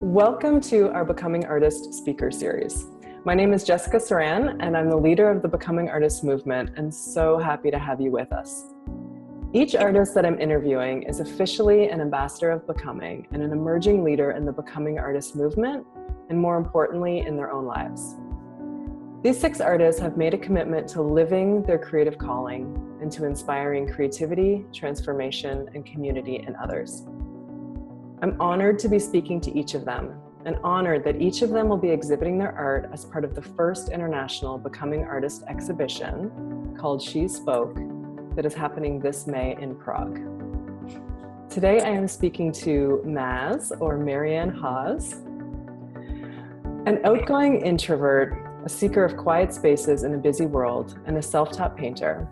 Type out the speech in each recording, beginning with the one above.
Welcome to our Becoming Artist speaker series. My name is Jessica Serran, and I'm the leader of the Becoming Artist movement, and so happy to have you with us. Each artist that I'm interviewing is officially an ambassador of becoming and an emerging leader in the Becoming Artist movement, and more importantly, in their own lives. These 6 artists have made a commitment to living their creative calling and to inspiring creativity, transformation, and community in others. I'm honored to be speaking to each of them, and honored that each of them will be exhibiting their art as part of the first international Becoming Artist exhibition called She Spoke that is happening this May in Prague. Today I am speaking to Maz, or Marianne Haas, an outgoing introvert, a seeker of quiet spaces in a busy world, and a self-taught painter.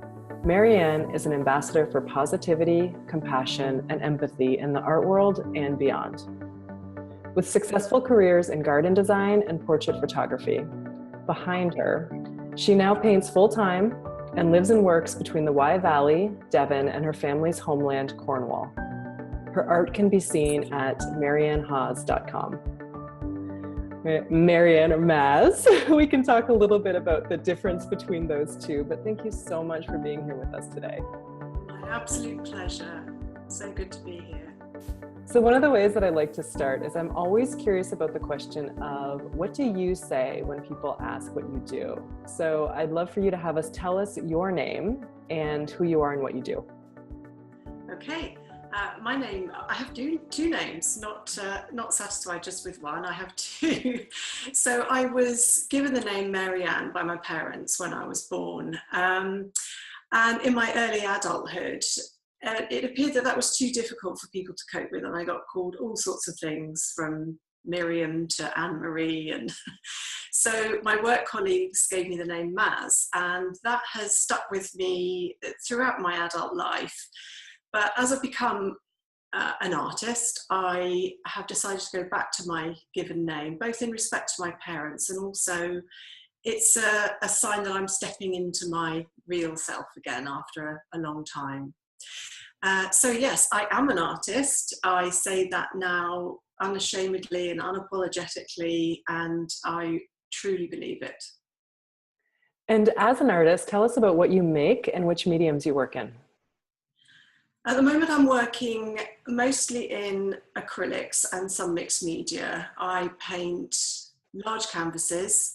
Marianne is an ambassador for positivity, compassion, and empathy in the art world and beyond. With successful careers in garden design and portrait photography behind her, she now paints full-time and lives and works between the Wye Valley, Devon, and her family's homeland, Cornwall. Her art can be seen at mariannehaas.com. Marianne or Maz, we can talk a little bit about the difference between those two, but thank you so much for being here with us today. My absolute pleasure. So good to be here. So one of the ways that I like to start is I'm always curious about the question of what do you say when people ask what you do? So I'd love for you to have us tell us your name and who you are and what you do. Okay. My name, I have two names, not satisfied just with one, I have 2. So I was given the name Marianne by my parents when I was born. And in my early adulthood, it appeared that was too difficult for people to cope with, and I got called all sorts of things from Miriam to Anne-Marie. And so my work colleagues gave me the name Maz, and that has stuck with me throughout my adult life. But as I've become an artist, I have decided to go back to my given name, both in respect to my parents, and also it's a sign that I'm stepping into my real self again after a long time. So yes, I am an artist. I say that now unashamedly and unapologetically, and I truly believe it. And as an artist, tell us about what you make and which mediums you work in. At the moment, I'm working mostly in acrylics and some mixed media. I paint large canvases,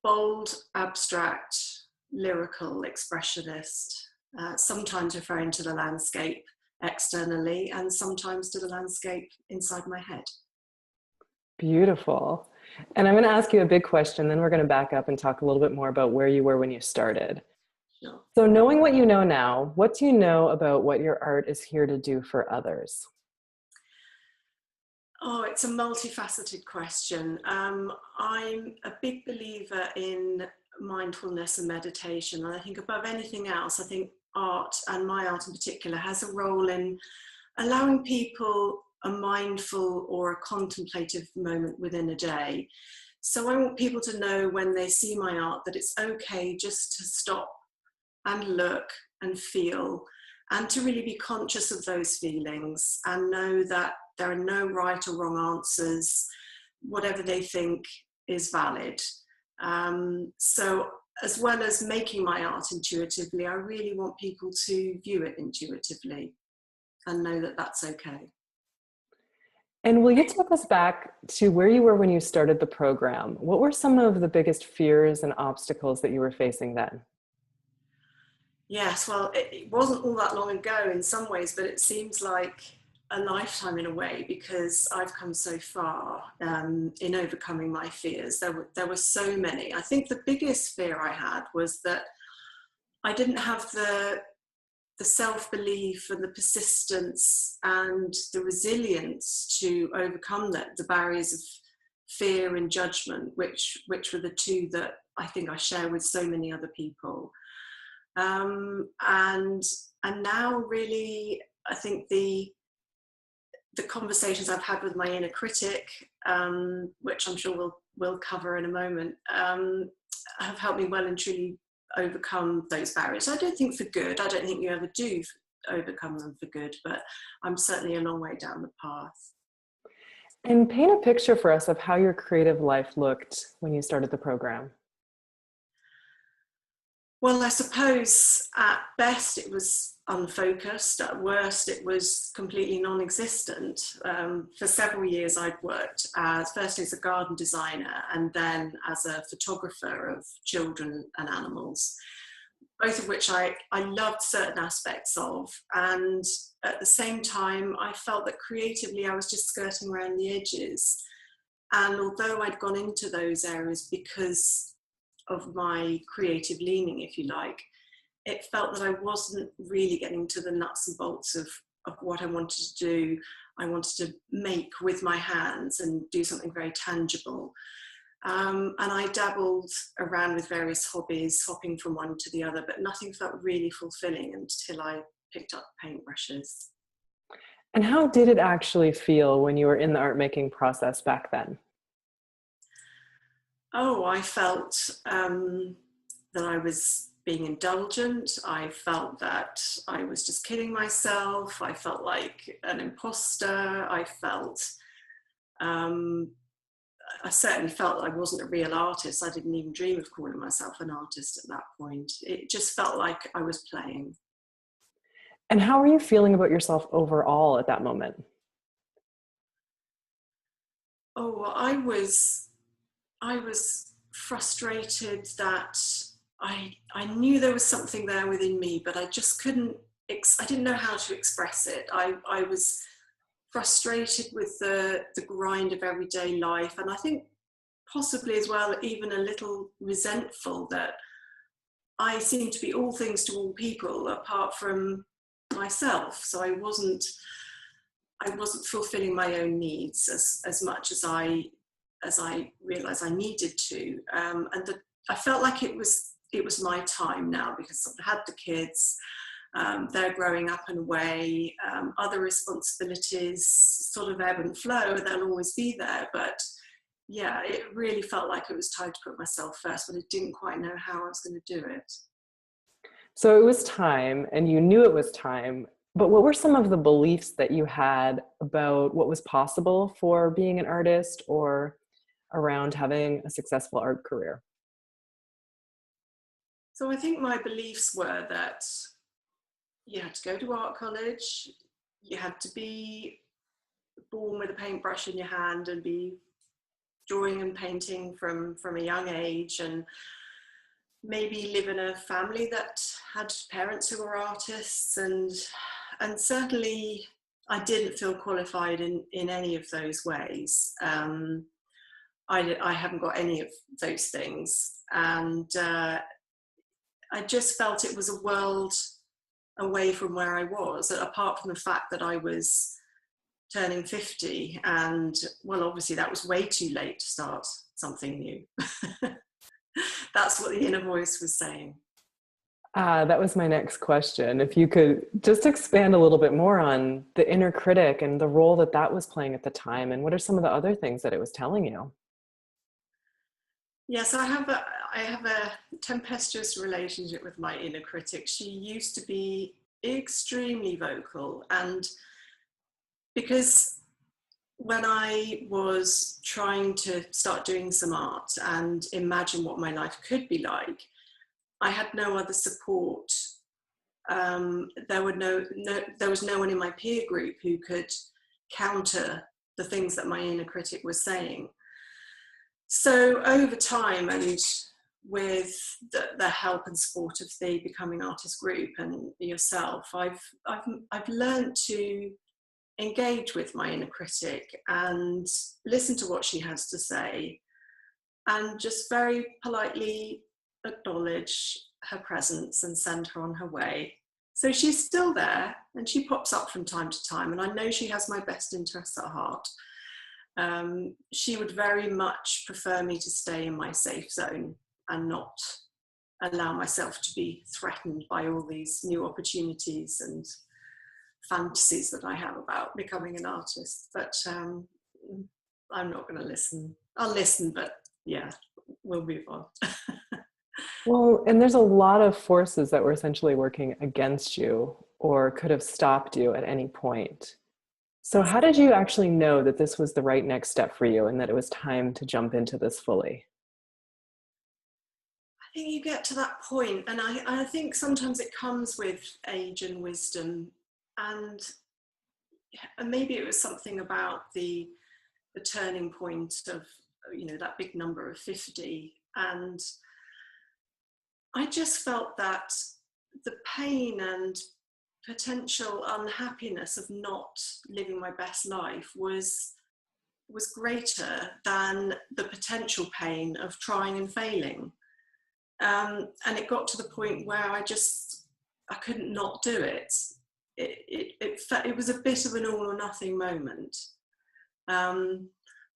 bold, abstract, lyrical, expressionist, sometimes referring to the landscape externally and sometimes to the landscape inside my head. Beautiful. And I'm going to ask you a big question, then we're going to back up and talk a little bit more about where you were when you started. So knowing what you know now, what do you know about what your art is here to do for others? Oh, it's a multifaceted question. I'm a big believer in mindfulness and meditation. And I think above anything else, I think art, and my art in particular, has a role in allowing people a mindful or a contemplative moment within a day. So I want people to know when they see my art that it's okay just to stop and look and feel, and to really be conscious of those feelings and know that there are no right or wrong answers. Whatever they think is valid. So as well as making my art intuitively, I really want people to view it intuitively and know that that's okay. And will you take us back to where you were when you started the program? What were some of the biggest fears and obstacles that you were facing then? Yes, well, it wasn't all that long ago in some ways, but it seems like a lifetime in a way, because I've come so far in overcoming my fears. There were so many. I think the biggest fear I had was that I didn't have the self-belief and the persistence and the resilience to overcome the barriers of fear and judgment, which were the two that I think I share with so many other people. And now really, I think the conversations I've had with my inner critic, which I'm sure we'll cover in a moment, have helped me well and truly overcome those barriers. I don't think for good. I don't think you ever do overcome them for good, but I'm certainly a long way down the path. And paint a picture for us of how your creative life looked when you started the program. Well, I suppose at best it was unfocused. At worst, it was completely non-existent. For several years, I'd worked as firstly as a garden designer and then as a photographer of children and animals, both of which I loved certain aspects of. And at the same time, I felt that creatively I was just skirting around the edges. And although I'd gone into those areas because of my creative leaning, if you like, it felt that I wasn't really getting to the nuts and bolts of what I wanted to do. I wanted to make with my hands and do something very tangible. And I dabbled around with various hobbies, hopping from one to the other, but nothing felt really fulfilling until I picked up paintbrushes. And how did it actually feel when you were in the art making process back then? Oh, I felt that I was being indulgent. I felt that I was just kidding myself. I felt like an imposter. Um, I certainly felt I wasn't a real artist. I didn't even dream of calling myself an artist at that point. It just felt like I was playing. And how were you feeling about yourself overall at that moment? Oh, well, I was frustrated that I knew there was something there within me, but I just couldn't. I didn't know how to express it. I was frustrated with the grind of everyday life, and I think possibly as well even a little resentful that I seemed to be all things to all people apart from myself. So I wasn't fulfilling my own needs as much as I realized I needed to. I felt like it was my time now because I had the kids. They're growing up and away. Other responsibilities sort of ebb and flow. They'll always be there. But yeah, it really felt like it was time to put myself first, but I didn't quite know how I was going to do it. So it was time, and you knew it was time, but what were some of the beliefs that you had about what was possible for being an artist or around having a successful art career? So I think my beliefs were that you had to go to art college, you had to be born with a paintbrush in your hand and be drawing and painting from a young age, and maybe live in a family that had parents who were artists, and certainly I didn't feel qualified in any of those ways. I haven't got any of those things, and I just felt it was a world away from where I was, apart from the fact that I was turning 50, and well, obviously that was way too late to start something new. That's what the inner voice was saying. That was my next question. If you could just expand a little bit more on the inner critic and the role that that was playing at the time, and what are some of the other things that it was telling you? Yes, I have a tempestuous relationship with my inner critic. She used to be extremely vocal, and because when I was trying to start doing some art and imagine what my life could be like, I had no other support. There was no one in my peer group who could counter the things that my inner critic was saying. So over time, and with the help and support of the Becoming Artist group and yourself, I've learned to engage with my inner critic and listen to what she has to say, and just very politely acknowledge her presence and send her on her way. So she's still there and she pops up from time to time, and I know she has my best interests at heart. She would very much prefer me to stay in my safe zone and not allow myself to be threatened by all these new opportunities and fantasies that I have about becoming an artist. But I'm not going to listen. I'll listen, but yeah, we'll move on. Well, and there's a lot of forces that were essentially working against you or could have stopped you at any point. So how did you actually know that this was the right next step for you and that it was time to jump into this fully? I think you get to that point, and I think sometimes it comes with age and wisdom, and maybe it was something about the turning point of, that big number of 50, and I just felt that the pain and potential unhappiness of not living my best life was greater than the potential pain of trying and failing. And it got to the point where I couldn't not do it. It was a bit of an all or nothing moment.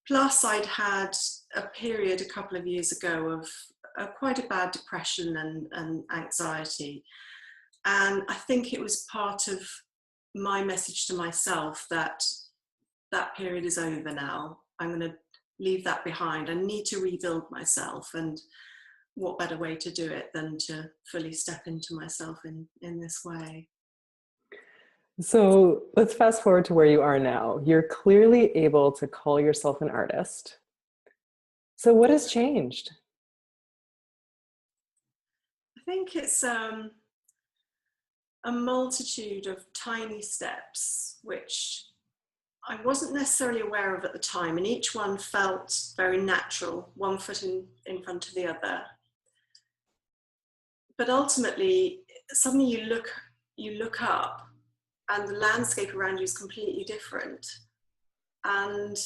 Plus, I'd had a period a couple of years ago of quite a bad depression and anxiety. And I think it was part of my message to myself that that period is over now. I'm going to leave that behind. I need to rebuild myself. And what better way to do it than to fully step into myself in this way? So let's fast forward to where you are now. You're clearly able to call yourself an artist. So what has changed? I think it's a multitude of tiny steps, which I wasn't necessarily aware of at the time, and each one felt very natural, one foot in front of the other. But ultimately, suddenly you look up and the landscape around you is completely different. And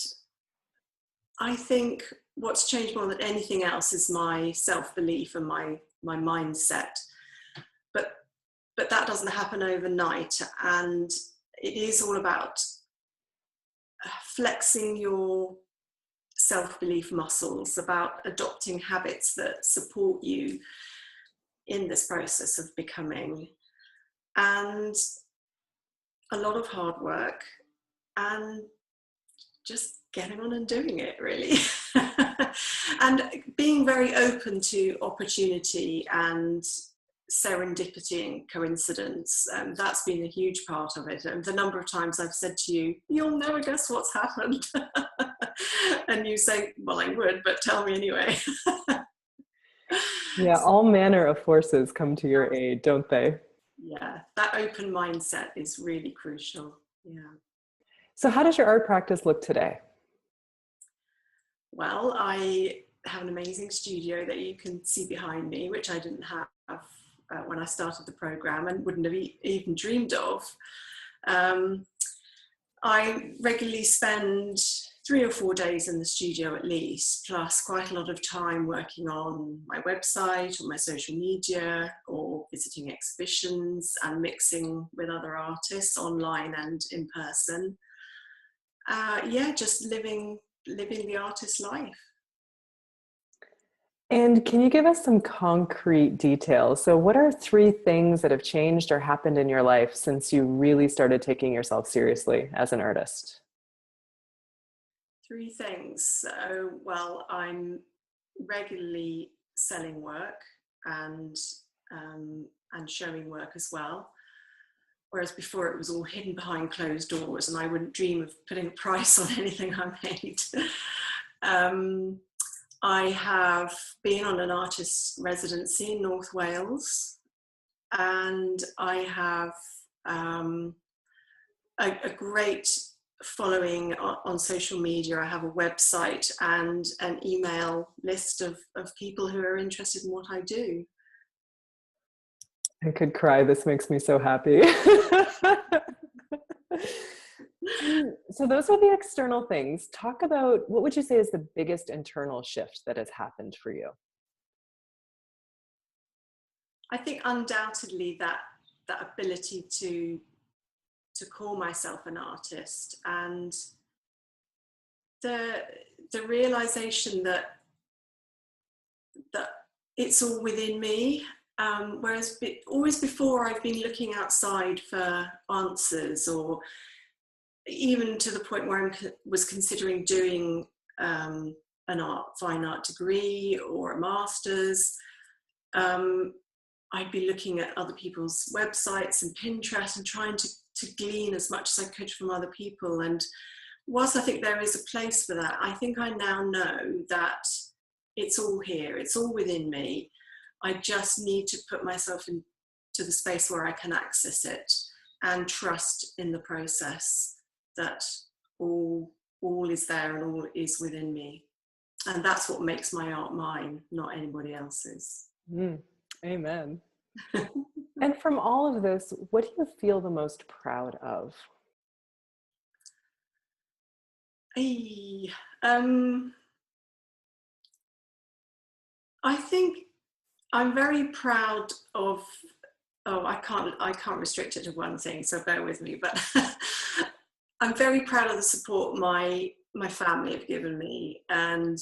I think what's changed more than anything else is my self-belief and my mindset. But that doesn't happen overnight. And it is all about flexing your self-belief muscles, about adopting habits that support you in this process of becoming, and a lot of hard work and just getting on and doing it, really. And being very open to opportunity and serendipity and coincidence. That's been a huge part of it. And the number of times I've said to you, you'll never guess what's happened. And you say, well, I would, but tell me anyway. Yeah, all manner of forces come to your aid, don't they? Yeah, that open mindset is really crucial. Yeah. So how does your art practice look today? Well, I have an amazing studio that you can see behind me, which I didn't have when I started the program and wouldn't have even dreamed of. I regularly spend 3 or 4 days in the studio at least, plus quite a lot of time working on my website or my social media or visiting exhibitions and mixing with other artists online and in person. Yeah, just living the artist life. And can you give us some concrete details? So what are 3 things that have changed or happened in your life since you really started taking yourself seriously as an artist? 3 things. So, well, I'm regularly selling work and showing work as well. Whereas before it was all hidden behind closed doors and I wouldn't dream of putting a price on anything I made. I have been on an artist residency in North Wales, and I have a great following on social media. I have a website and an email list of people who are interested in what I do. I could cry. This makes me so happy. So those are the external things. Talk about, what would you say is the biggest internal shift that has happened for you? I think undoubtedly that ability to call myself an artist, and the realization that it's all within me. Whereas always before I've been looking outside for answers, or even to the point where I was considering doing an fine art degree or a master's. I'd be looking at other people's websites and Pinterest and trying to glean as much as I could from other people. And whilst I think there is a place for that, I think I now know that it's all here, it's all within me. I just need to put myself into the space where I can access it and trust in the process that all is there and all is within me. And that's what makes my art mine, not anybody else's. Amen. And from all of this, what do you feel the most proud of? I think I'm very proud of, I can't restrict it to one thing, so bear with me, but I'm very proud of the support my family have given me, and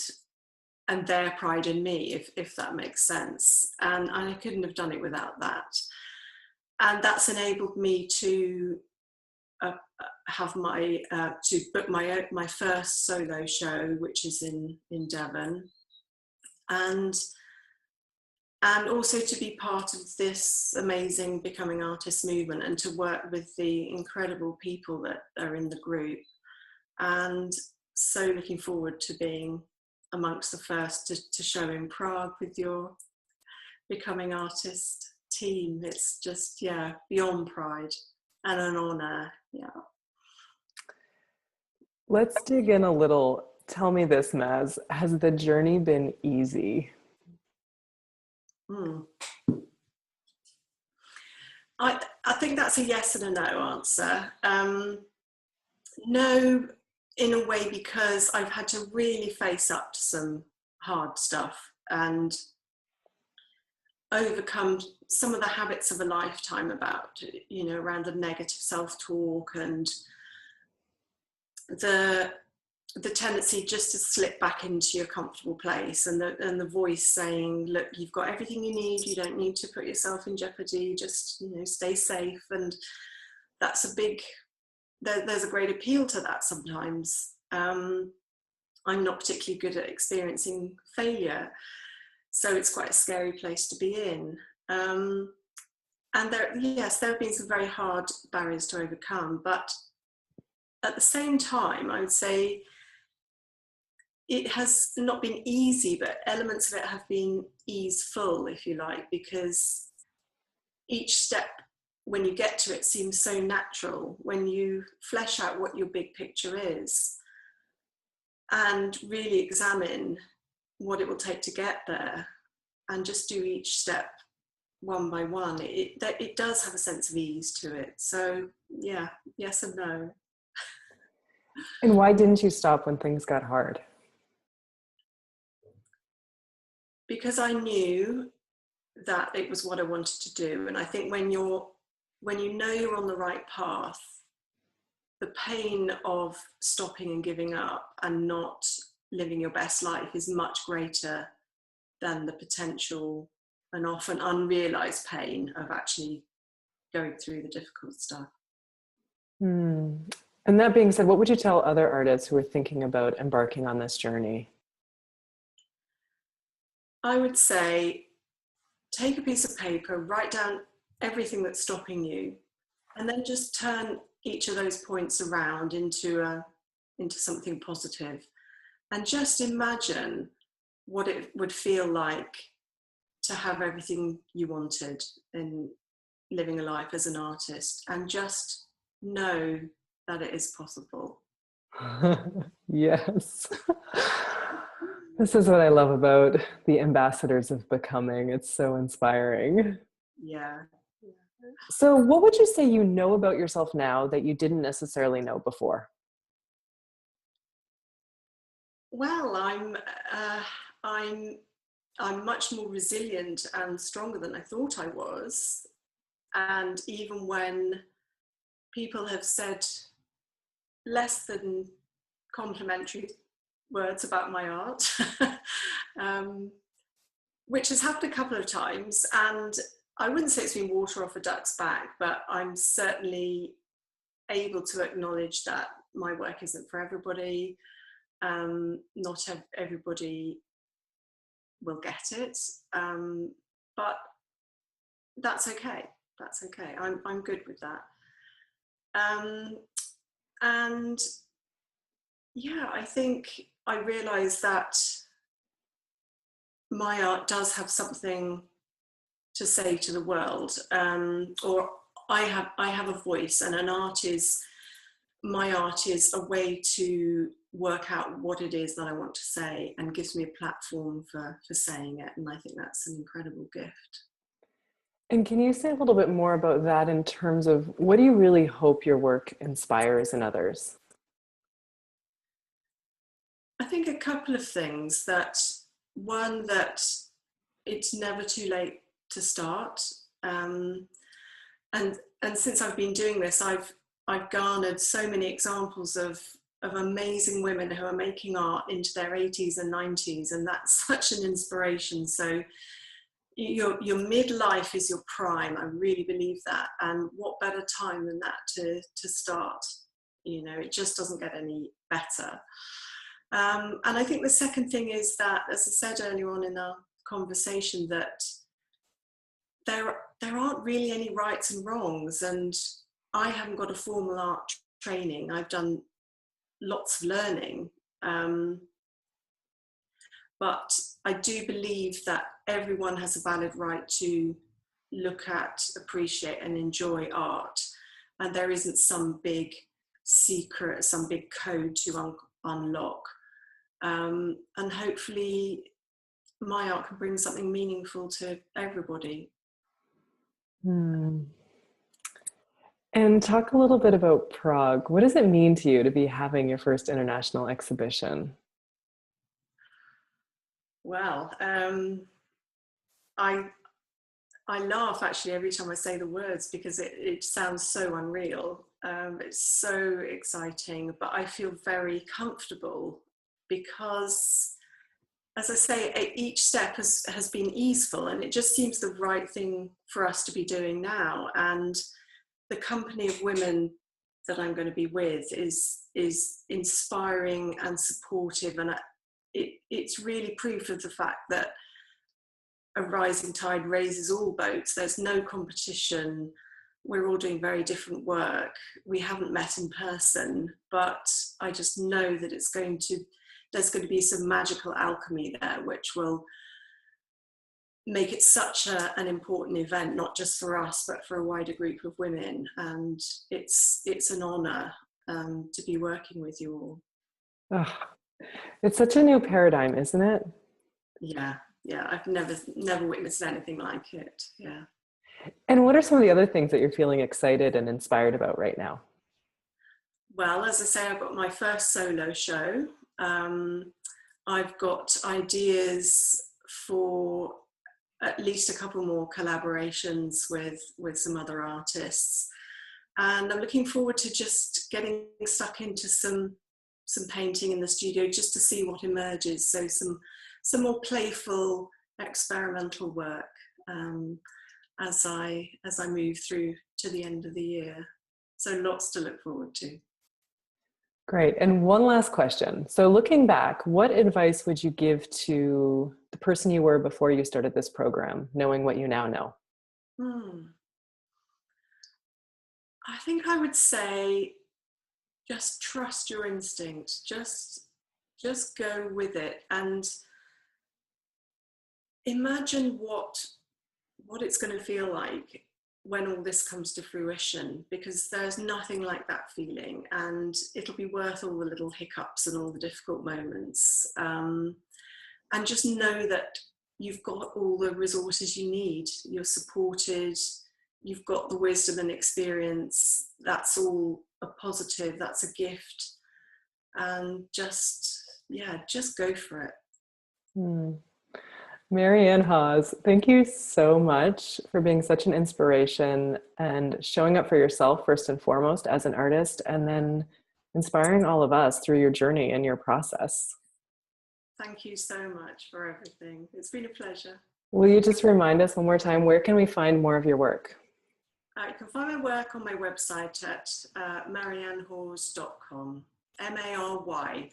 their pride in me, if that makes sense. And I couldn't have done it without that. And that's enabled me to have to book my first solo show, which is in Devon, and also to be part of this amazing Becoming Artists movement, and to work with the incredible people that are in the group. And so looking forward to being amongst the first to show in Prague with your Becoming Artist team. It's just, beyond pride and an honor. Yeah. Let's dig in a little. Tell me this, Maz. Has the journey been easy? I think that's a yes and a no answer. No, in a way, because I've had to really face up to some hard stuff and overcome some of the habits of a lifetime about, around the negative self-talk and the tendency just to slip back into your comfortable place, and the voice saying, look, you've got everything you need, you don't need to put yourself in jeopardy, just stay safe. And that's there's a great appeal to that sometimes. I'm not particularly good at experiencing failure, so it's quite a scary place to be in. And there have been some very hard barriers to overcome, but at the same time, I would say it has not been easy, but elements of it have been easeful, if you like, because each step, when you get to it, seems so natural when you flesh out what your big picture is and really examine what it will take to get there, and just do each step one by one. It does have a sense of ease to it. So yeah, yes and no. And why didn't you stop when things got hard? Because I knew that it was what I wanted to do. And I think when you know you're on the right path, the pain of stopping and giving up and not living your best life is much greater than the potential and often unrealized pain of actually going through the difficult stuff. And that being said, what would you tell other artists who are thinking about embarking on this journey? I would say, take a piece of paper, write down everything that's stopping you, and then just turn each of those points around into something positive. And just imagine what it would feel like to have everything you wanted in living a life as an artist, and just know that it is possible. Yes. This is what I love about the ambassadors of becoming. It's so inspiring. Yeah. So what would you say you know about yourself now that you didn't necessarily know before? Well, I'm much more resilient and stronger than I thought I was. And even when people have said less than complimentary words about my art, which has happened a couple of times, and I wouldn't say it's been water off a duck's back, but I'm certainly able to acknowledge that my work isn't for everybody. Not everybody will get it, but that's okay. That's okay. I'm good with that. And yeah, I think I realised that my art does have something to say to the world, or I have a voice, and my art is a way to work out what it is that I want to say, and gives me a platform for saying it, and I think that's an incredible gift. And can you say a little bit more about that in terms of what do you really hope your work inspires in others? I think a couple of things. That one, that it's never too late to start, and since I've been doing this, I've garnered so many examples of amazing women who are making art into their 80s and 90s, and that's such an inspiration. So your midlife is your prime. I really believe that, and what better time than that to start? You know, it just doesn't get any better. And I think the second thing is that, as I said earlier on in our conversation, that there aren't really any rights and wrongs, and I haven't got a formal art training. I've done lots of learning, but I do believe that everyone has a valid right to look at, appreciate and enjoy art, and there isn't some big secret, some big code to unlock, and hopefully my art can bring something meaningful to everybody. And talk a little bit about Prague. What does it mean to you to be having your first international exhibition? Well, I laugh actually every time I say the words, because it sounds so unreal. It's so exciting, but I feel very comfortable because, as I say, each step has been easeful, and it just seems the right thing for us to be doing now. And the company of women that I'm going to be with is inspiring and supportive, and it's really proof of the fact that a rising tide raises all boats. There's no competition. We're all doing very different work. We haven't met in person, but I just know that there's going to be some magical alchemy there, which will make it such an important event, not just for us, but for a wider group of women. And it's an honor to be working with you all. Oh, it's such a new paradigm, isn't it? Yeah, I've never witnessed anything like it. Yeah. And what are some of the other things that you're feeling excited and inspired about right now? Well, as I say, I've got my first solo show. I've got ideas for at least a couple more collaborations with some other artists, and I'm looking forward to just getting stuck into some painting in the studio, just to see what emerges. So some more playful experimental work as I move through to the end of the year. So lots to look forward to. Great. And one last question. So looking back, what advice would you give to the person you were before you started this program, knowing what you now know? I think I would say just trust your instinct. Just go with it, and imagine what it's going to feel like when all this comes to fruition, because there's nothing like that feeling, and it'll be worth all the little hiccups and all the difficult moments. And just know that you've got all the resources you need. You're supported. You've got the wisdom and experience. That's all a positive. That's a gift. And just go for it. Marianne Hawes, thank you so much for being such an inspiration and showing up for yourself first and foremost as an artist, and then inspiring all of us through your journey and your process. Thank you so much for everything. It's been a pleasure. Will you just remind us one more time, where can we find more of your work? You can find my work on my website at mariannehawes.com. MARYANNEHAWES.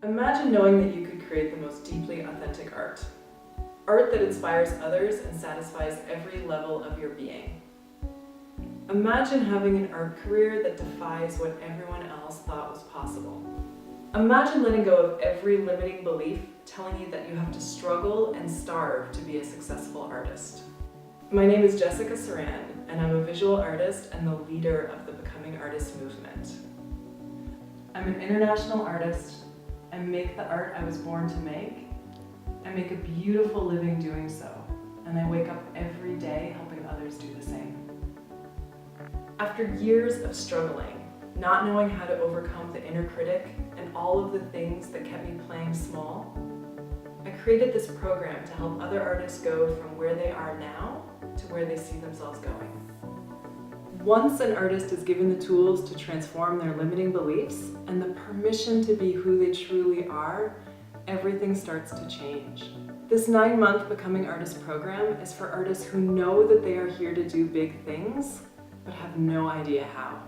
Imagine knowing that you could create the most deeply authentic art. Art that inspires others and satisfies every level of your being. Imagine having an art career that defies what everyone else thought was possible. Imagine letting go of every limiting belief telling you that you have to struggle and starve to be a successful artist. My name is Jessica Serran, and I'm a visual artist and the leader of the Becoming Artist movement. I'm an international artist. I make the art I was born to make. I make a beautiful living doing so, and I wake up every day helping others do the same. After years of struggling, not knowing how to overcome the inner critic and all of the things that kept me playing small, I created this program to help other artists go from where they are now to where they see themselves going. Once an artist is given the tools to transform their limiting beliefs and the permission to be who they truly are, everything starts to change. This 9-month Becoming Artist program is for artists who know that they are here to do big things, but have no idea how.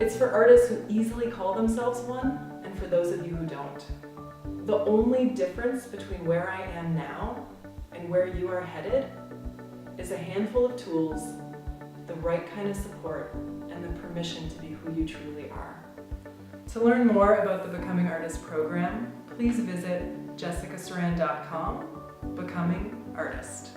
It's for artists who easily call themselves one, and for those of you who don't. The only difference between where I am now and where you are headed is a handful of tools, the right kind of support, and the permission to be who you truly are. To learn more about the Becoming Artist program, please visit jessicaserran.com, Becoming Artist.